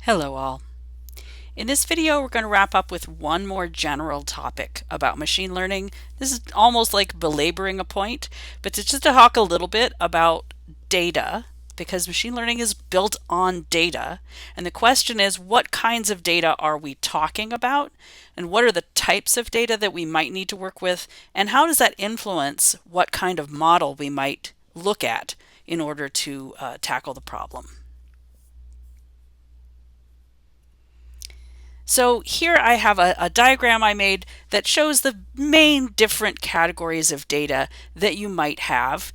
Hello all. In this video, we're going to wrap up with one more general topic about machine learning. This is almost like belaboring a point, but it's just to talk a little bit about data because machine learning is built on data. And the question is, what kinds of data are we talking about? And what are the types of data that we might need to work with? And how does that influence what kind of model we might look at in order to tackle the problem? So here I have a diagram I made that shows the main different categories of data that you might have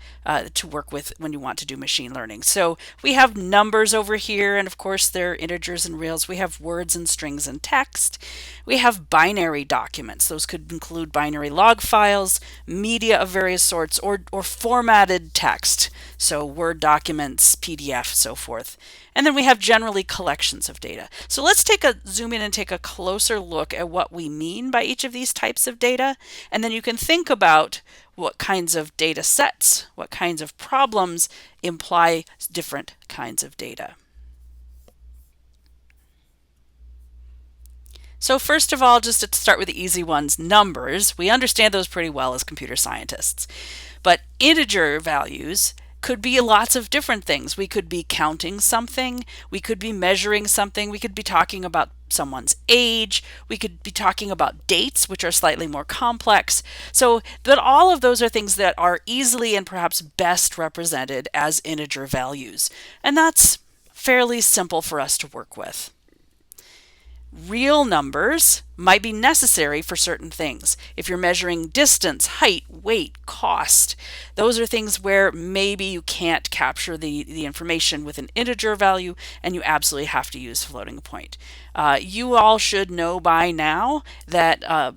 to work with when you want to do machine learning. So we have numbers over here, and of course they're integers and reals. We have words and strings and text. We have binary documents. Those could include binary log files, media of various sorts, or formatted text. So Word documents, PDF, so forth. And then we have generally collections of data. So let's zoom in and take a closer look at what we mean by each of these types of data. And then you can think about what kinds of data sets, what kinds of problems imply different kinds of data. So first of all, just to start with the easy ones, numbers. We understand those pretty well as computer scientists. But integer values could be lots of different things. We could be counting something, we could be measuring something, we could be talking about someone's age, we could be talking about dates, which are slightly more complex. But all of those are things that are easily and perhaps best represented as integer values. And that's fairly simple for us to work with. Real numbers might be necessary for certain things. If you're measuring distance, height, weight, cost, those are things where maybe you can't capture the information with an integer value and you absolutely have to use floating point. You all should know by now that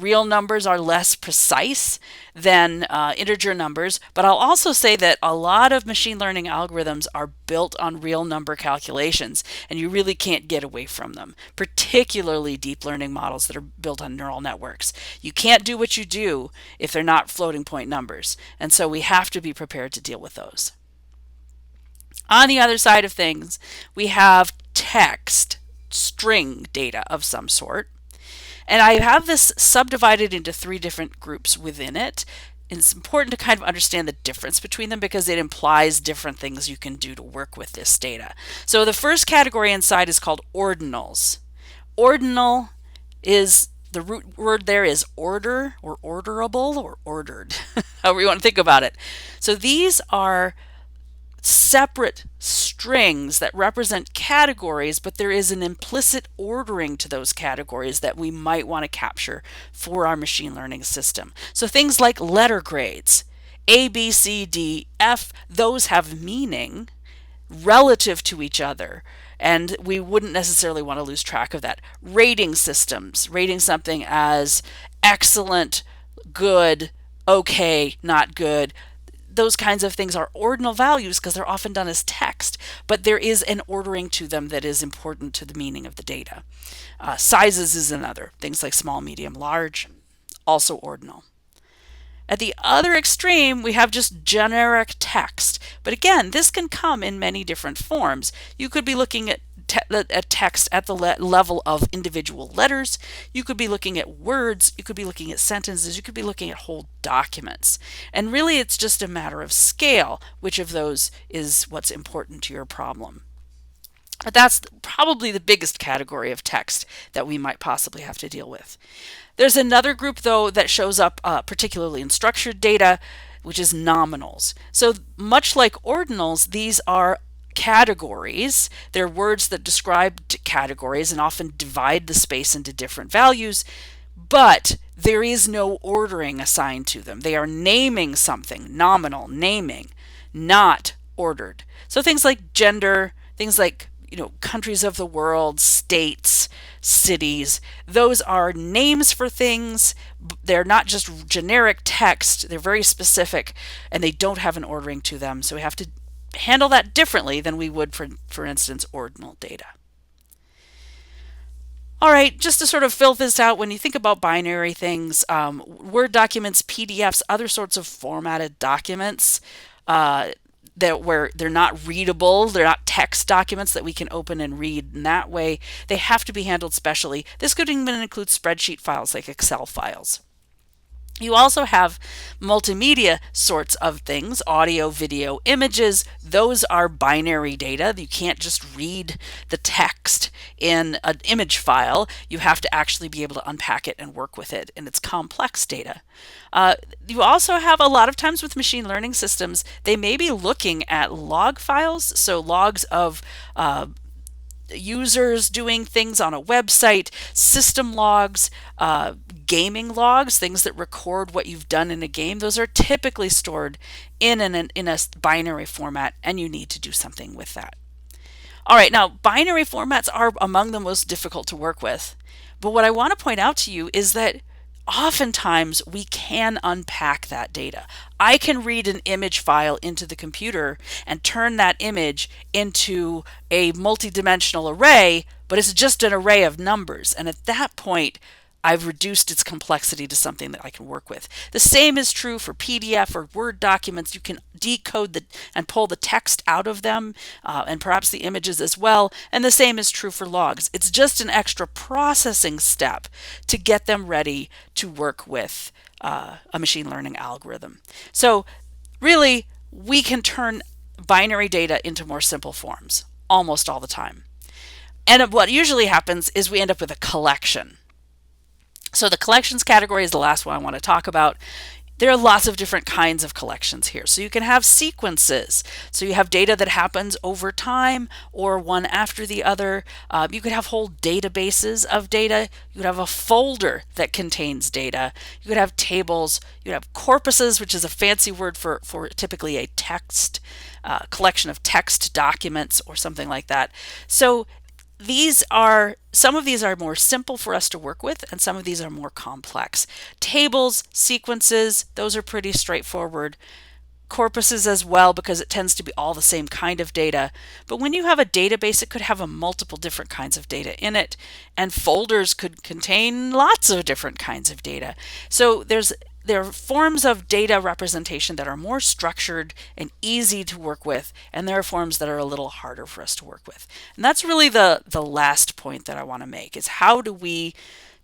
real numbers are less precise than integer numbers, but I'll also say that a lot of machine learning algorithms are built on real number calculations, and you really can't get away from them, particularly deep learning models that are built on neural networks. You can't do what you do if they're not floating point numbers, and so we have to be prepared to deal with those. On the other side of things, we have text, string data of some sort. And I have this subdivided into three different groups within it. It's important to kind of understand the difference between them because it implies different things you can do to work with this data. So the first category inside is called ordinals. Ordinal is the root word there is order or orderable or ordered, however you want to think about it. So these are separate strings that represent categories, but there is an implicit ordering to those categories that we might want to capture for our machine learning system. So things like letter grades, A, B, C, D, F, those have meaning relative to each other, and we wouldn't necessarily want to lose track of that. Rating systems, rating something as excellent, good, okay, not good, those kinds of things are ordinal values because they're often done as text, but there is an ordering to them that is important to the meaning of the data. Sizes is another. Things like small, medium, large, also ordinal. At the other extreme, we have just generic text. But again, this can come in many different forms. You could be looking at text at the level of individual letters. You could be looking at words. You could be looking at sentences. You could be looking at whole documents. And really, it's just a matter of scale. Which of those is what's important to your problem? But that's probably the biggest category of text that we might possibly have to deal with. There's another group, though, that shows up particularly in structured data, which is nominals. So much like ordinals, these are categories. They're words that describe categories and often divide the space into different values, but there is no ordering assigned to them. They are naming something, nominal, naming, not ordered. So things like gender, things like countries of the world, states, cities, those are names for things. They're not just generic text, they're very specific and they don't have an ordering to them. So we have to handle that differently than we would for instance, ordinal data. All right, just to sort of fill this out, when you think about binary things, Word documents, PDFs, other sorts of formatted documents, that where they're not readable, they're not text documents that we can open and read in that way. They have to be handled specially. This could even include spreadsheet files like Excel files. You also have multimedia sorts of things, audio, video, images. Those are binary data. You can't just read the text in an image file. You have to actually be able to unpack it and work with it, and it's complex data. You also have a lot of times with machine learning systems, they may be looking at log files, so logs of users doing things on a website, system logs, gaming logs, things that record what you've done in a game. Those are typically stored in a binary format, and you need to do something with that. All right, now binary formats are among the most difficult to work with. But what I want to point out to you is that oftentimes we can unpack that data. I can read an image file into the computer and turn that image into a multidimensional array, but it's just an array of numbers. And at that point, I've reduced its complexity to something that I can work with. The same is true for PDF or Word documents. You can decode and pull the text out of them, and perhaps the images as well. And the same is true for logs. It's just an extra processing step to get them ready to work with a machine learning algorithm. So really, we can turn binary data into more simple forms almost all the time. And what usually happens is we end up with a collection. So the collections category is the last one I want to talk about. There are lots of different kinds of collections here. So you can have sequences. So you have data that happens over time or one after the other. You could have whole databases of data. You could have a folder that contains data. You could have tables. You could have corpuses, which is a fancy word for typically a text collection of text documents or something like that. So some of these are more simple for us to work with, and some of these are more complex. Tables, sequences, those are pretty straightforward. Corpuses as well, because it tends to be all the same kind of data. But when you have a database, it could have multiple different kinds of data in it, and folders could contain lots of different kinds of data. So there are forms of data representation that are more structured and easy to work with, and there are forms that are a little harder for us to work with. And that's really the last point that I want to make, is how do we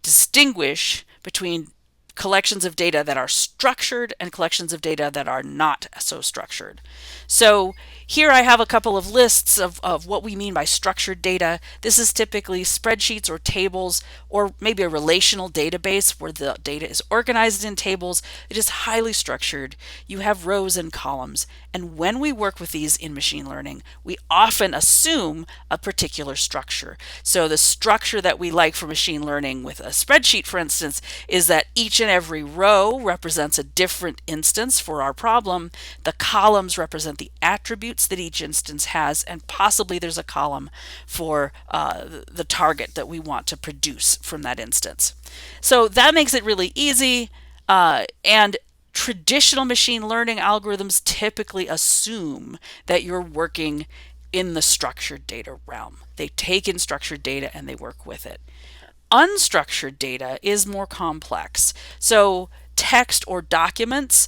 distinguish between collections of data that are structured and collections of data that are not so structured. So here I have a couple of lists of what we mean by structured data. This is typically spreadsheets or tables, or maybe a relational database where the data is organized in tables. It is highly structured. You have rows and columns. And when we work with these in machine learning, we often assume a particular structure. So the structure that we like for machine learning with a spreadsheet, for instance, is that each and every row represents a different instance for our problem. The columns represent the attributes that each instance has, and possibly there's a column for the target that we want to produce from that instance. So that makes it really easy, and traditional machine learning algorithms typically assume that you're working in the structured data realm. They take in structured data and they work with it. Unstructured data is more complex. So text or documents,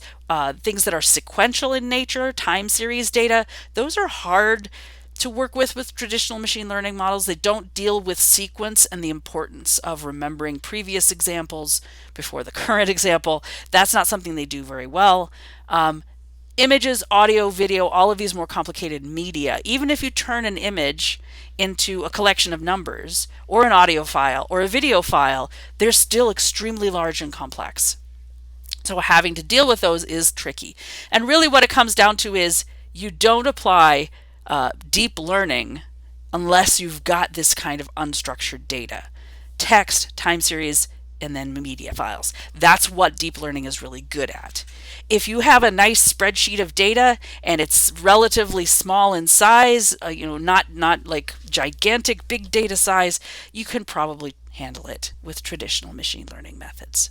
things that are sequential in nature, time series data, those are hard to work with traditional machine learning models. They don't deal with sequence and the importance of remembering previous examples before the current example. That's not something they do very well. Images, audio, video, all of these more complicated media. Even if you turn an image into a collection of numbers, or an audio file, or a video file, they're still extremely large and complex. So having to deal with those is tricky. And really what it comes down to is you don't apply deep learning unless you've got this kind of unstructured data. Text, time series, and then media files. That's what deep learning is really good at. If you have a nice spreadsheet of data and it's relatively small in size, not like gigantic big data size, you can probably handle it with traditional machine learning methods.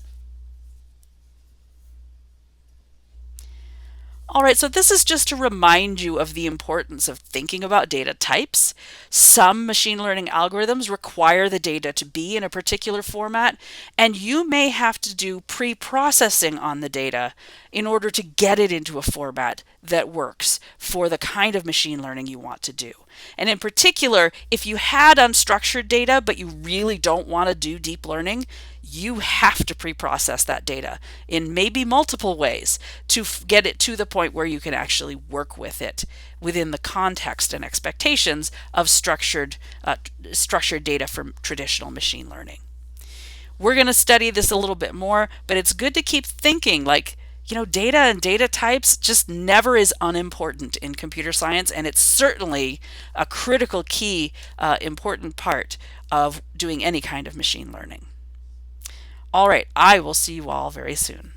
All right, so this is just to remind you of the importance of thinking about data types. Some machine learning algorithms require the data to be in a particular format, and you may have to do pre-processing on the data in order to get it into a format that works for the kind of machine learning you want to do. And in particular, if you had unstructured data, but you really don't want to do deep learning, you have to pre-process that data in maybe multiple ways to get it to the point where you can actually work with it within the context and expectations of structured data from traditional machine learning. We're going to study this a little bit more, but it's good to keep thinking like, data and data types just never is unimportant in computer science, and it's certainly a critical key, important part of doing any kind of machine learning. All right, I will see you all very soon.